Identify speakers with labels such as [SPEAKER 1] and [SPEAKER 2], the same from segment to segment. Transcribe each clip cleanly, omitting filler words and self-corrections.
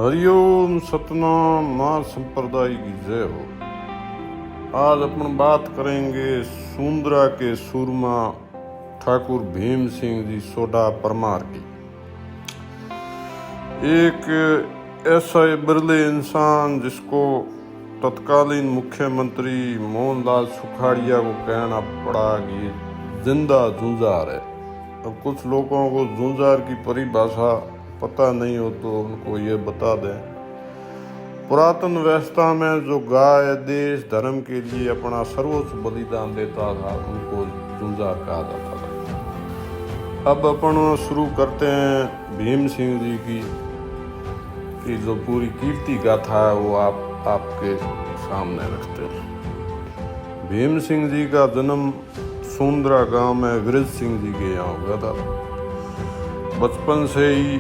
[SPEAKER 1] हरिओम सतनाम मां संप्रदाय की जय हो। आज अपन बात करेंगे सूंदरा के सूरमा ठाकुर भीम सिंह जी सोडा परमार की। एक ऐसा बिरले इंसान जिसको तत्कालीन मुख्यमंत्री मोहनलाल सुखाड़िया को कहना पड़ा कि जिंदा जूझार है। अब कुछ लोगों को जूझार की परिभाषा पता नहीं हो तो उनको ये बता दें। पुरातन व्यवस्था में जो गाय देश धर्म के लिए अपना सर्वोच्च बलिदान देता था उनको जूझार कहा जाता था। अब अपन शुरू करते हैं भीम सिंह जी की जो पूरी कीर्ति गाथा है वो आपके सामने रखते हैं। भीम सिंह जी का जन्म सूंदरा गांव में वीर सिंह जी के यहाँ हुआ था। बचपन से ही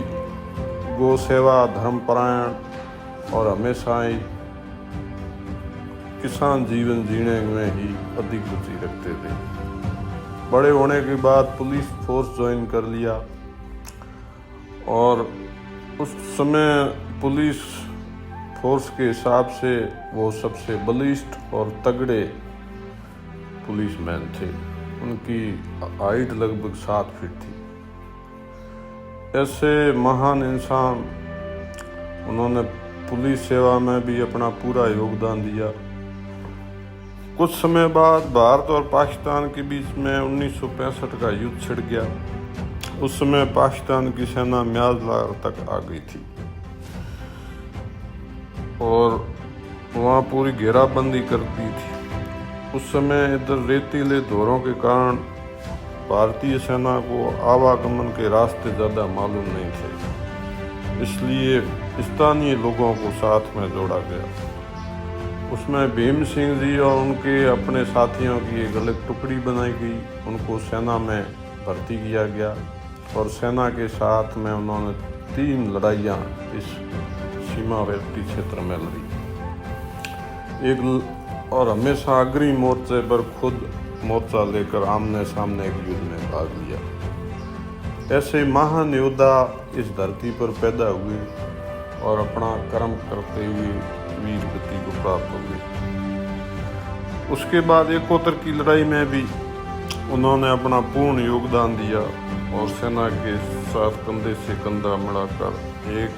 [SPEAKER 1] गो सेवा धर्मपरायण और हमेशा ही किसान जीवन जीने में ही अधिक रुचि रखते थे। बड़े होने के बाद पुलिस फोर्स ज्वाइन कर लिया और उस समय पुलिस फोर्स के हिसाब से वो सबसे बलिष्ठ और तगड़े पुलिसमैन थे। उनकी हाइट लगभग 7 फीट थी। ऐसे महान इंसान उन्होंने पुलिस सेवा में भी अपना पूरा योगदान दिया। कुछ समय बाद भारत और पाकिस्तान के बीच में 1965 का युद्ध छिड़ गया। उस समय पाकिस्तान की सेना म्याजलार तक आ गई थी और वहाँ पूरी घेराबंदी करती थी। उस समय इधर रेतीले दौरों के कारण भारतीय सेना को आवागमन के रास्ते ज़्यादा मालूम नहीं थे, इसलिए स्थानीय लोगों को साथ में जोड़ा गया। उसमें भीम सिंह जी और उनके अपने साथियों की एक अलग टुकड़ी बनाई गई। उनको सेना में भर्ती किया गया और सेना के साथ में उन्होंने 3 लड़ाइयाँ इस सीमावर्ती क्षेत्र में लड़ी। और हमेशा अग्रिम मोर्चे पर खुद मोर्चा लेकर आमने सामने के युद्ध में भाग लिया। ऐसे महान योद्धा इस धरती पर पैदा हुए और अपना कर्म करते हुए वीर गति को प्राप्त हुए। उसके बाद एकोत्तर की लड़ाई में भी उन्होंने अपना पूर्ण योगदान दिया और सेना के साथ कंधे से कंधा मिलाकर एक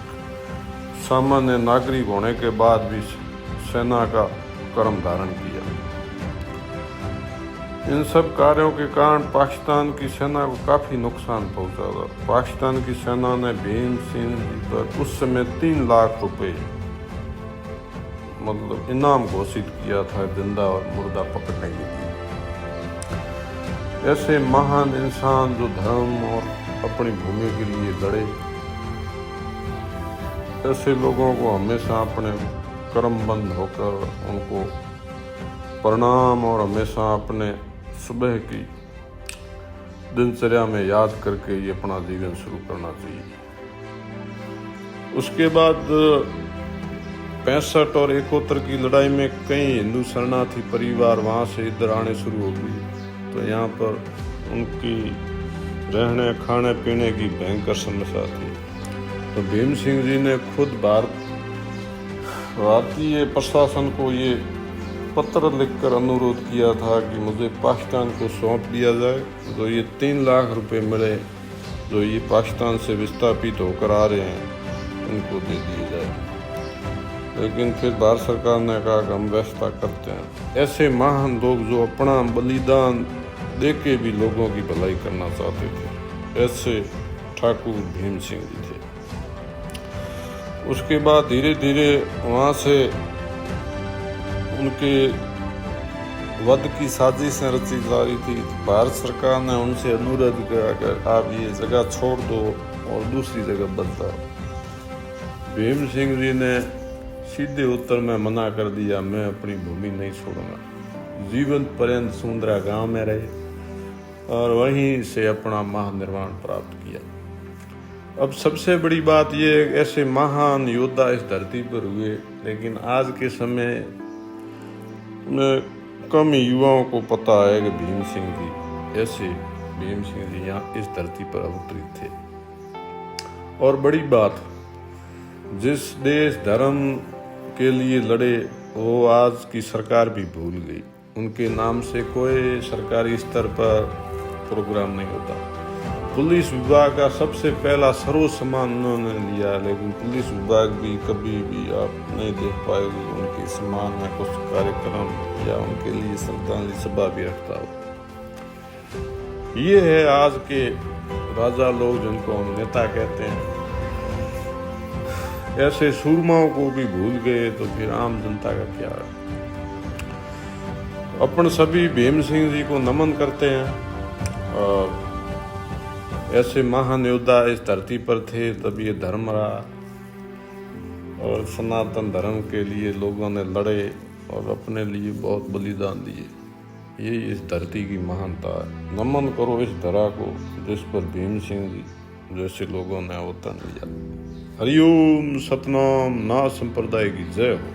[SPEAKER 1] सामान्य नागरिक होने के बाद भी सेना का कर्म धारण किया। इन सब कार्यों के कारण पाकिस्तान की सेना को काफ़ी नुकसान पहुंचा था। पाकिस्तान की सेना ने भीम सिंह जी पर उस समय 3 लाख रुपए मतलब इनाम घोषित किया था जिंदा और मुर्दा पकड़ने के लिए। ऐसे महान इंसान जो धर्म और अपनी भूमि के लिए लड़े, ऐसे लोगों को हमेशा अपने कर्मबंध होकर उनको प्रणाम और हमेशा अपने सुबह की दिनचर्या में याद करके ये अपना जीवन शुरू करना चाहिए। उसके बाद 65 और 71 की लड़ाई में कई हिंदू शरणार्थी परिवार वहाँ से इधर आने शुरू हो गई। तो यहाँ पर उनकी रहने खाने पीने की भयंकर समस्या थी। तो भीम सिंह जी ने खुद भारतीय प्रशासन को ये पत्र लिखकर अनुरोध किया था कि मुझे पाकिस्तान को सौंप दिया जाए, जो ये 3 लाख रुपए मिले जो ये पाकिस्तान से विस्थापित होकर आ रहे हैं इनको दे दिए जाए। लेकिन फिर भारत सरकार ने कहा कि हम व्यवस्था करते हैं। ऐसे महान लोग जो अपना बलिदान दे के भी लोगों की भलाई करना चाहते थे, ऐसे ठाकुर भीम सिंह जी थे। उसके बाद धीरे धीरे वहाँ से उनके वध की साजिशें रची जा रही थी। भारत सरकार ने उनसे अनुरोध किया कि आप ये जगह छोड़ दो और दूसरी जगह बदलाओ। भीम सिंह जी ने सीधे उत्तर में मना कर दिया, मैं अपनी भूमि नहीं छोड़ूंगा। जीवन पर्यंत सूंदरा गांव में रहे और वहीं से अपना महानिर्वाण प्राप्त किया। अब सबसे बड़ी बात यह, ऐसे महान योद्धा इस धरती पर हुए, लेकिन आज के समय में कम युवाओं को पता है कि भीम सिंह जी यहाँ इस धरती पर अवतरित थे। और बड़ी बात, जिस देश धर्म के लिए लड़े वो आज की सरकार भी भूल गई। उनके नाम से कोई सरकारी स्तर पर प्रोग्राम नहीं होता। पुलिस विभाग का सबसे पहला सर्व सम्मान उन्होंने लिया, लेकिन पुलिस विभाग भी कभी भी आप नहीं देख पाएंगे उनके सम्मान में कुछ कार्यक्रम या उनके लिए श्रद्धांजलि सभा भी रखता हो। ये है आज के राजा लोग जिनको हम नेता कहते हैं। ऐसे सूरमाओं को भी भूल गए तो फिर आम जनता का क्या है। अपन सभी भीम सिंह जी को नमन करते हैं और ऐसे महान योद्धा इस धरती पर थे तब ये धर्म रहा और सनातन धर्म के लिए लोगों ने लड़े और अपने लिए बहुत बलिदान दिए। ये इस धरती की महानता है। नमन करो इस धरा को जिस पर भीम सिंह जी जैसे लोगों ने अवतरण लिया। हरिओम सतनाम नाथ संप्रदाय की जय हो।